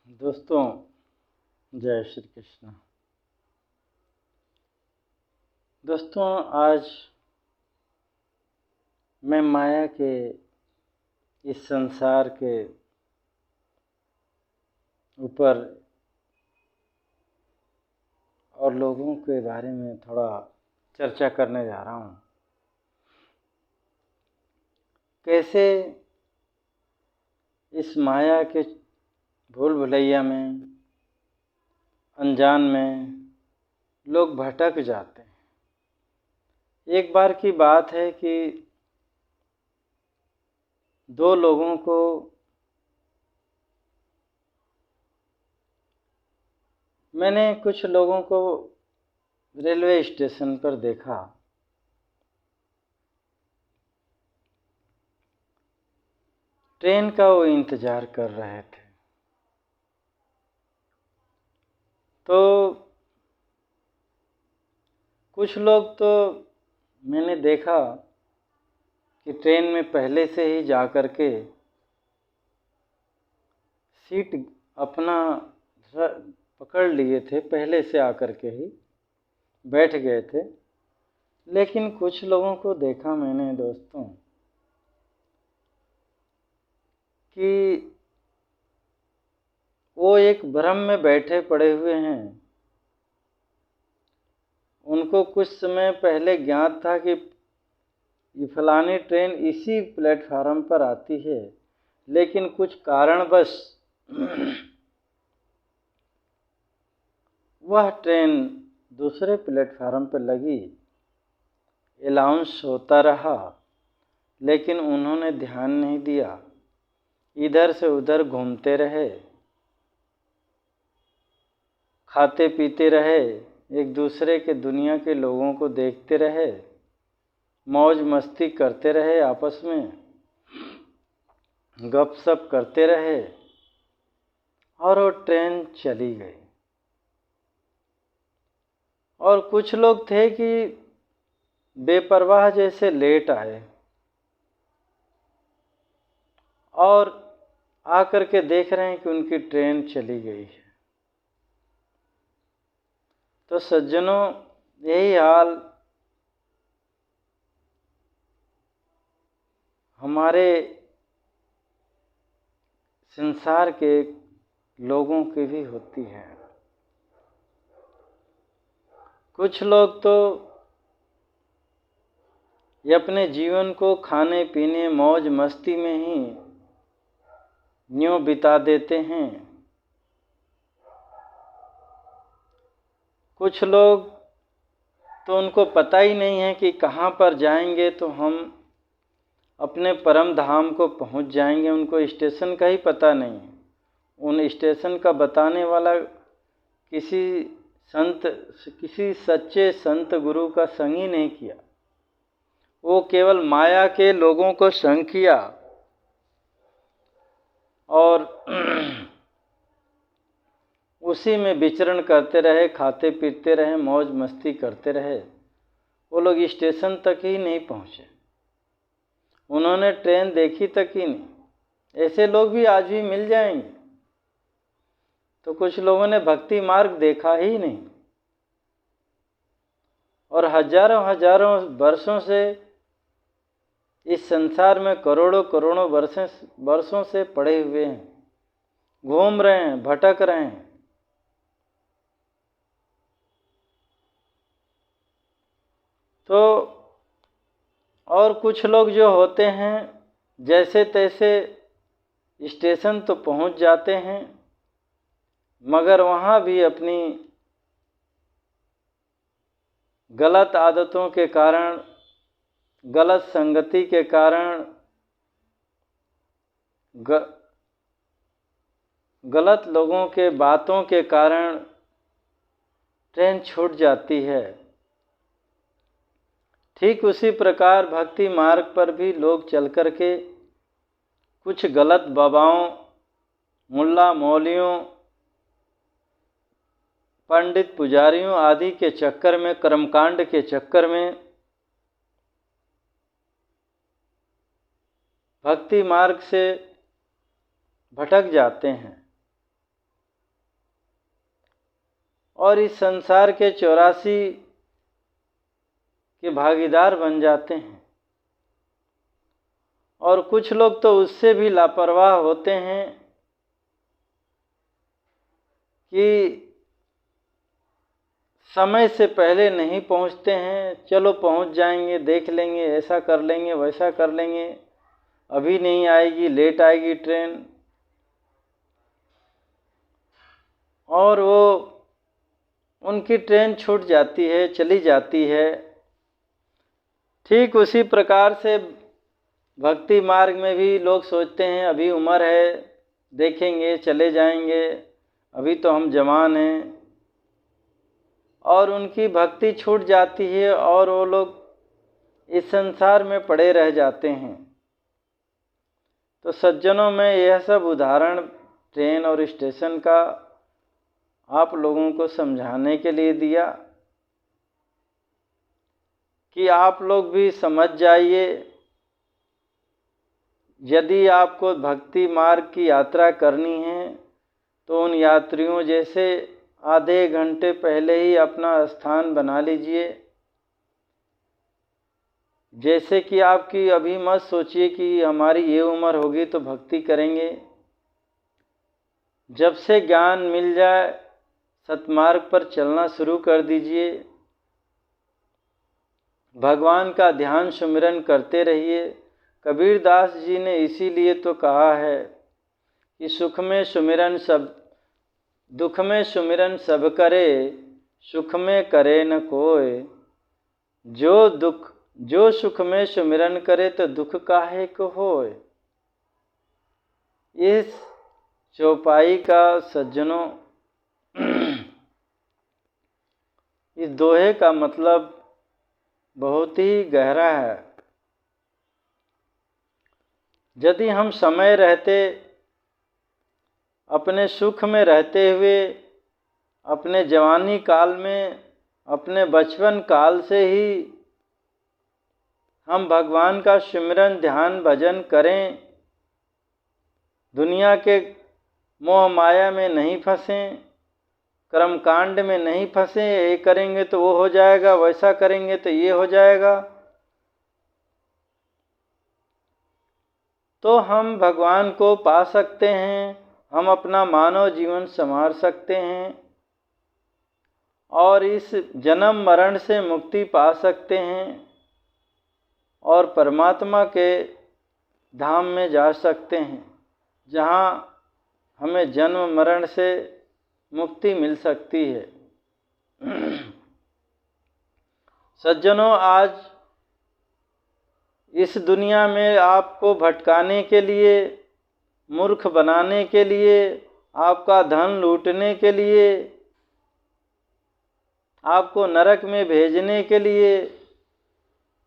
दोस्तों, जय श्री कृष्ण। दोस्तों, आज मैं माया के इस संसार के ऊपर और लोगों के बारे में थोड़ा चर्चा करने जा रहा हूँ। कैसे इस माया के भूल भुलैया में, अनजान में लोग भटक जाते हैं। एक बार की बात है कि दो लोगों को मैंने कुछ लोगों को रेलवे स्टेशन पर देखा। ट्रेन का वो इंतज़ार कर रहे थे। तो कुछ लोग तो मैंने देखा कि ट्रेन में पहले से ही जा कर के सीट अपना पकड़ लिए थे, पहले से आकर के ही बैठ गए थे। लेकिन कुछ लोगों को देखा मैंने दोस्तों कि वो एक भ्रम में बैठे पड़े हुए हैं। उनको कुछ समय पहले ज्ञात था कि ये फलानी ट्रेन इसी प्लेटफार्म पर आती है, लेकिन कुछ कारणवश वह ट्रेन दूसरे प्लेटफार्म पर लगी। अनाउंस होता रहा, लेकिन उन्होंने ध्यान नहीं दिया। इधर से उधर घूमते रहे, खाते पीते रहे, एक दूसरे के दुनिया के लोगों को देखते रहे, मौज मस्ती करते रहे, आपस में गपशप करते रहे और वो ट्रेन चली गई। और कुछ लोग थे कि बेपरवाह जैसे लेट आए और आकर के देख रहे हैं कि उनकी ट्रेन चली गई है। तो सज्जनों, यही हाल हमारे संसार के लोगों की भी होती है। कुछ लोग तो ये अपने जीवन को खाने पीने मौज मस्ती में ही यूं बिता देते हैं। कुछ लोग तो उनको पता ही नहीं है कि कहाँ पर जाएंगे तो हम अपने परम धाम को पहुँच जाएंगे। उनको स्टेशन का ही पता नहीं है। उन स्टेशन का बताने वाला किसी सच्चे संत गुरु का संग ही नहीं किया। वो केवल माया के लोगों को संग किया और उसी में विचरण करते रहे, खाते पीते रहे, मौज मस्ती करते रहे। वो लोग स्टेशन तक ही नहीं पहुँचे, उन्होंने ट्रेन देखी तक ही नहीं। ऐसे लोग भी आज भी मिल जाएंगे। तो कुछ लोगों ने भक्ति मार्ग देखा ही नहीं और हजारों हजारों वर्षों से इस संसार में करोड़ों करोड़ों वर्षों से पड़े हुए हैं, घूम रहे हैं, भटक रहे हैं। तो और कुछ लोग जो होते हैं जैसे तैसे स्टेशन तो पहुंच जाते हैं, मगर वहाँ भी अपनी गलत आदतों के कारण, गलत संगति के कारण, गलत लोगों के बातों के कारण ट्रेन छूट जाती है। ठीक उसी प्रकार भक्ति मार्ग पर भी लोग चल कर के कुछ गलत बाबाओं, मुल्ला मौलियों, पंडित पुजारियों आदि के चक्कर में, कर्मकांड के चक्कर में भक्ति मार्ग से भटक जाते हैं। और इस संसार के 84 के भागीदार बन जाते हैं। और कुछ लोग तो उससे भी लापरवाह होते हैं कि समय से पहले नहीं पहुंचते हैं, चलो पहुंच जाएंगे, देख लेंगे, ऐसा कर लेंगे, वैसा कर लेंगे, अभी नहीं आएगी, लेट आएगी ट्रेन। और वो उनकी ट्रेन छूट जाती है, चली जाती है। ठीक उसी प्रकार से भक्ति मार्ग में भी लोग सोचते हैं अभी उम्र है, देखेंगे, चले जाएंगे, अभी तो हम जवान हैं, और उनकी भक्ति छूट जाती है और वो लोग इस संसार में पड़े रह जाते हैं। तो सज्जनों में यह सब उदाहरण ट्रेन और स्टेशन का आप लोगों को समझाने के लिए दिया कि आप लोग भी समझ जाइए। यदि आपको भक्ति मार्ग की यात्रा करनी है तो उन यात्रियों जैसे आधे घंटे पहले ही अपना स्थान बना लीजिए। जैसे कि आपकी अभी मत सोचिए कि हमारी ये उम्र होगी तो भक्ति करेंगे। जब से ज्ञान मिल जाए सतमार्ग पर चलना शुरू कर दीजिए। भगवान का ध्यान सुमिरन करते रहिए। कबीरदास जी ने इसीलिए तो कहा है कि सुख में सुमिरन सब, दुख में सुमिरन सब करे, सुख में करे न कोय। जो सुख में सुमिरन करे तो दुख काहे को होय। इस चौपाई का सज्जनों, इस दोहे का मतलब बहुत ही गहरा है। यदि हम समय रहते अपने सुख में रहते हुए, अपने जवानी काल में, अपने बचपन काल से ही हम भगवान का सिमरन ध्यान भजन करें, दुनिया के मोह माया में नहीं फंसें, कर्मकांड में नहीं फंसें, ये करेंगे तो वो हो जाएगा, वैसा करेंगे तो ये हो जाएगा, तो हम भगवान को पा सकते हैं। हम अपना मानव जीवन संवार सकते हैं और इस जन्म मरण से मुक्ति पा सकते हैं और परमात्मा के धाम में जा सकते हैं, जहाँ हमें जन्म मरण से मुक्ति मिल सकती है। सज्जनों, आज इस दुनिया में आपको भटकाने के लिए, मूर्ख बनाने के लिए, आपका धन लूटने के लिए, आपको नरक में भेजने के लिए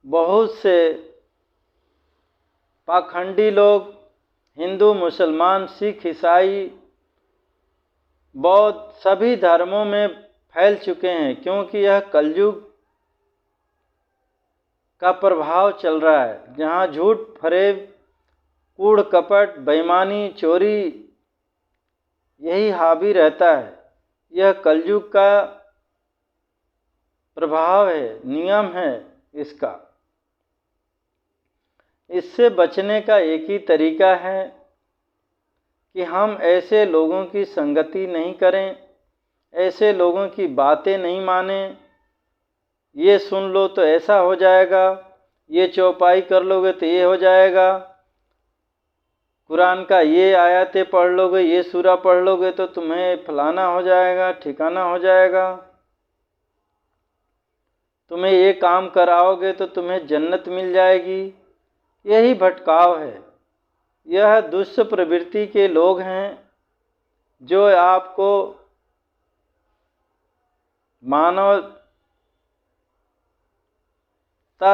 बहुत से पाखंडी लोग, हिंदू, मुसलमान, सिख, ईसाई, बौद्ध सभी धर्मों में फैल चुके हैं, क्योंकि यह कलयुग का प्रभाव चल रहा है, जहाँ झूठ, फरेब, कूड़, कपट, बेईमानी, चोरी यही हावी रहता है। यह कलयुग का प्रभाव है, नियम है इसका। इससे बचने का एक ही तरीका है कि हम ऐसे लोगों की संगति नहीं करें, ऐसे लोगों की बातें नहीं मानें। ये सुन लो तो ऐसा हो जाएगा, ये चौपाई कर लोगे तो ये हो जाएगा, कुरान का ये आयतें पढ़ लोगे, ये सूरा पढ़ लोगे तो तुम्हें फलाना हो जाएगा, ठिकाना हो जाएगा, तुम्हें ये काम कराओगे तो तुम्हें जन्नत मिल जाएगी। यही भटकाव है। यह दुष्ट प्रवृत्ति के लोग हैं जो आपको मानवता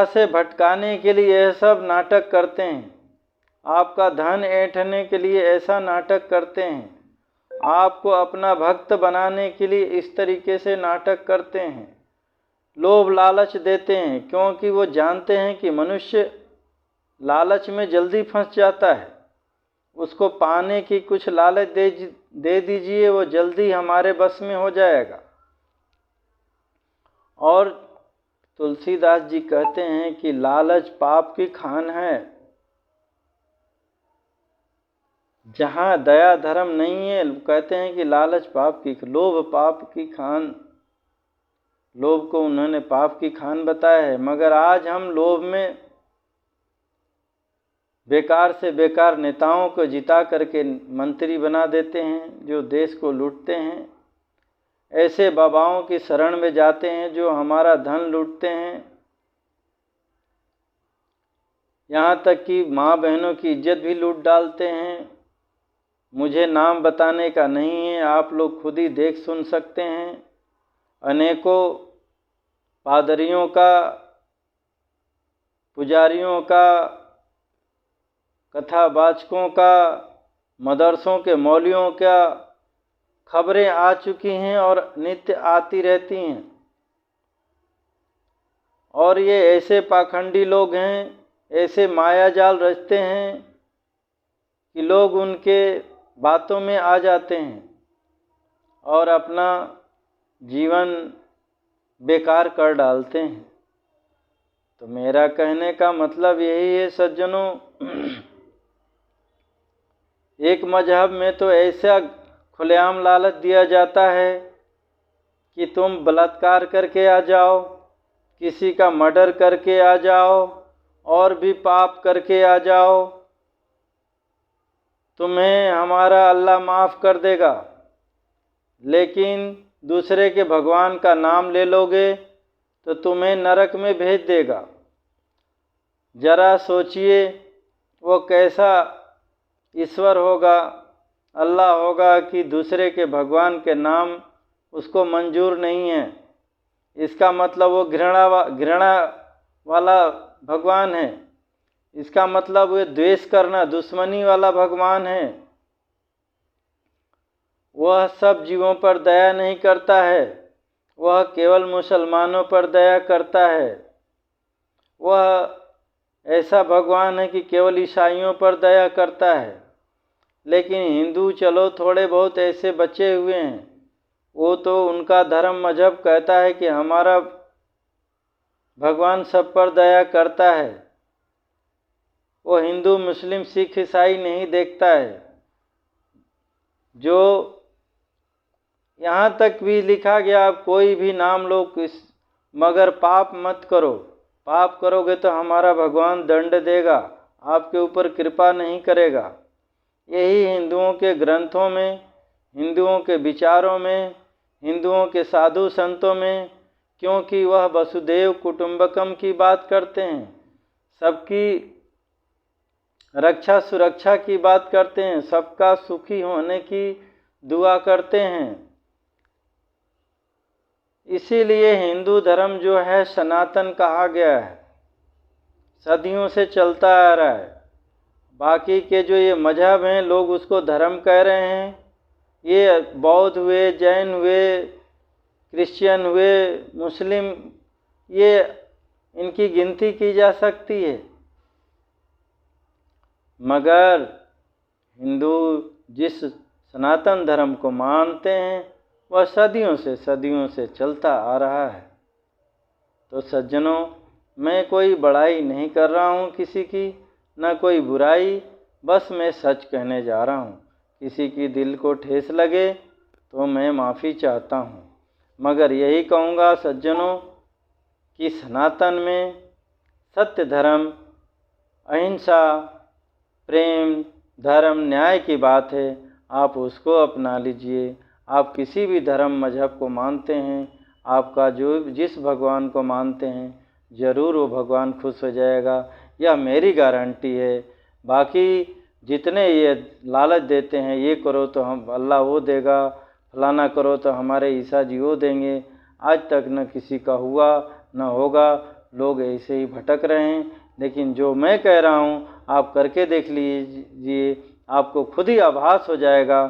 से भटकाने के लिए यह सब नाटक करते हैं। आपका धन ऐंठने के लिए ऐसा नाटक करते हैं, आपको अपना भक्त बनाने के लिए इस तरीके से नाटक करते हैं, लोभ लालच देते हैं, क्योंकि वो जानते हैं कि मनुष्य लालच में जल्दी फंस जाता है। उसको पाने की कुछ लालच दे दीजिए, वो जल्दी हमारे बस में हो जाएगा। और तुलसीदास जी कहते हैं कि लालच पाप की खान है। जहाँ दया धर्म नहीं है, कहते हैं कि लालच पाप की, लोभ पाप की खान, लोभ को उन्होंने पाप की खान बताया है। मगर आज हम लोभ में बेकार से बेकार नेताओं को जिता करके मंत्री बना देते हैं जो देश को लूटते हैं। ऐसे बाबाओं की शरण में जाते हैं जो हमारा धन लूटते हैं। यहाँ तक कि माँ बहनों की इज्जत भी लूट डालते हैं। मुझे नाम बताने का नहीं है, आप लोग खुद ही देख सुन सकते हैं। अनेकों पादरियों का, पुजारियों का, कथावाचकों का, मदरसों के मौलवियों का खबरें आ चुकी हैं और नित्य आती रहती हैं। और ये ऐसे पाखंडी लोग हैं, ऐसे मायाजाल रचते हैं कि लोग उनके बातों में आ जाते हैं और अपना जीवन बेकार कर डालते हैं। तो मेरा कहने का मतलब यही है सज्जनों, एक मजहब में तो ऐसा खुलेआम लालच दिया जाता है कि तुम बलात्कार करके आ जाओ, किसी का मर्डर करके आ जाओ, और भी पाप करके आ जाओ, तुम्हें हमारा अल्लाह माफ़ कर देगा। लेकिन दूसरे के भगवान का नाम ले लोगे तो तुम्हें नरक में भेज देगा। जरा सोचिए वो कैसा ईश्वर होगा, अल्लाह होगा कि दूसरे के भगवान के नाम उसको मंजूर नहीं है। इसका मतलब वो घृणा वाला भगवान है। इसका मतलब वो द्वेष करना, दुश्मनी वाला भगवान है। वह सब जीवों पर दया नहीं करता है, वह केवल मुसलमानों पर दया करता है। वह ऐसा भगवान है कि केवल ईसाइयों पर दया करता है। लेकिन हिंदू चलो थोड़े बहुत ऐसे बचे हुए हैं, वो तो उनका धर्म मजहब कहता है कि हमारा भगवान सब पर दया करता है। वो हिंदू मुस्लिम सिख ईसाई नहीं देखता है। जो यहाँ तक भी लिखा गया, कोई भी नाम लो मगर पाप मत करो। पाप करोगे तो हमारा भगवान दंड देगा, आपके ऊपर कृपा नहीं करेगा। यही हिंदुओं के ग्रंथों में, हिंदुओं के विचारों में, हिंदुओं के साधु संतों में, क्योंकि वह वसुदेव कुटुंबकम की बात करते हैं, सबकी रक्षा सुरक्षा की बात करते हैं, सबका सुखी होने की दुआ करते हैं। इसीलिए हिंदू धर्म जो है सनातन कहा गया है, सदियों से चलता आ रहा है। बाकी के जो ये मजहब हैं, लोग उसको धर्म कह रहे हैं। ये बौद्ध हुए, जैन हुए, क्रिश्चियन हुए, मुस्लिम, ये इनकी गिनती की जा सकती है। मगर हिंदू जिस सनातन धर्म को मानते हैं वह सदियों से चलता आ रहा है। तो सज्जनों, मैं कोई बड़ाई नहीं कर रहा हूँ किसी की, न कोई बुराई, बस मैं सच कहने जा रहा हूँ। किसी की दिल को ठेस लगे तो मैं माफ़ी चाहता हूँ। मगर यही कहूँगा सज्जनों कि सनातन में सत्य धर्म, अहिंसा, प्रेम, धर्म, न्याय की बात है। आप उसको अपना लीजिए। आप किसी भी धर्म मजहब को मानते हैं, आपका जो जिस भगवान को मानते हैं, ज़रूर वो भगवान खुश हो जाएगा, यह मेरी गारंटी है। बाकी जितने ये लालच देते हैं, ये करो तो हम अल्लाह वो देगा, फलाना करो तो हमारे ईसा जी वो देंगे, आज तक न किसी का हुआ न होगा। लोग ऐसे ही भटक रहे हैं। लेकिन जो मैं कह रहा हूँ आप करके देख लीजिए, आपको खुद ही आभास हो जाएगा।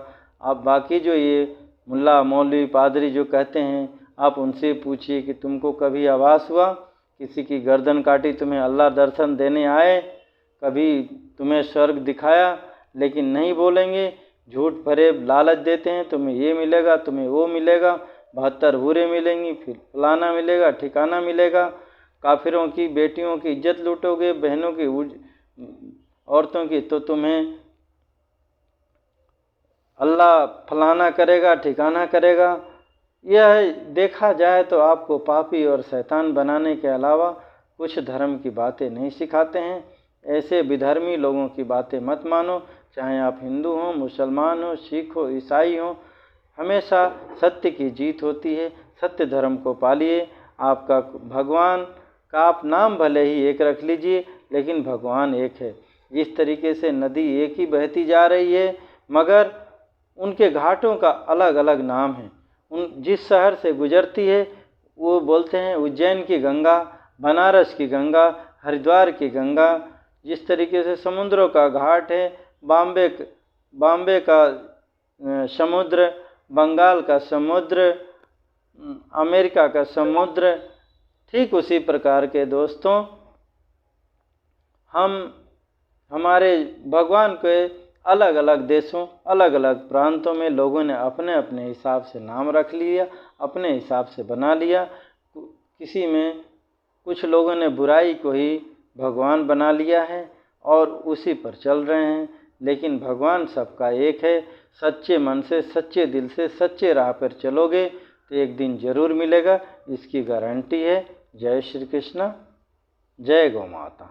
आप बाकी जो ये मुल्ला मौलवी पादरी जो कहते हैं, आप उनसे पूछिए कि तुमको कभी आभास हुआ किसी की गर्दन काटी, तुम्हें अल्लाह दर्शन देने आए, कभी तुम्हें स्वर्ग दिखाया? लेकिन नहीं बोलेंगे, झूठ भरे लालच देते हैं, तुम्हें ये मिलेगा, तुम्हें वो मिलेगा। 72 हूरें मिलेंगी, फिर फलाना मिलेगा, ठिकाना मिलेगा। काफिरों की बेटियों की इज्जत लूटोगे, बहनों की औरतों की, तो तुम्हें अल्लाह फलाना करेगा, ठिकाना करेगा। यह देखा जाए तो आपको पापी और शैतान बनाने के अलावा कुछ धर्म की बातें नहीं सिखाते हैं। ऐसे विधर्मी लोगों की बातें मत मानो, चाहे आप हिंदू हों, मुसलमान हो, सिख हो, ईसाई हो। हमेशा सत्य की जीत होती है। सत्य धर्म को पालिए। आपका भगवान का आप नाम भले ही एक रख लीजिए, लेकिन भगवान एक है। जिस तरीके से नदी एक ही बहती जा रही है, मगर उनके घाटों का अलग अलग नाम है। जिस शहर से गुजरती है वो बोलते हैं उज्जैन की गंगा, बनारस की गंगा, हरिद्वार की गंगा। जिस तरीके से समुद्रों का घाट है, बॉम्बे का समुद्र, बंगाल का समुद्र, अमेरिका का समुद्र, ठीक उसी प्रकार के दोस्तों हमारे भगवान के अलग अलग देशों, अलग अलग प्रांतों में लोगों ने अपने अपने हिसाब से नाम रख लिया, अपने हिसाब से बना लिया। किसी में कुछ लोगों ने बुराई को ही भगवान बना लिया है और उसी पर चल रहे हैं। लेकिन भगवान सबका एक है। सच्चे मन से, सच्चे दिल से, सच्चे राह पर चलोगे तो एक दिन जरूर मिलेगा, इसकी गारंटी है। जय श्री कृष्ण, जय गौ माता।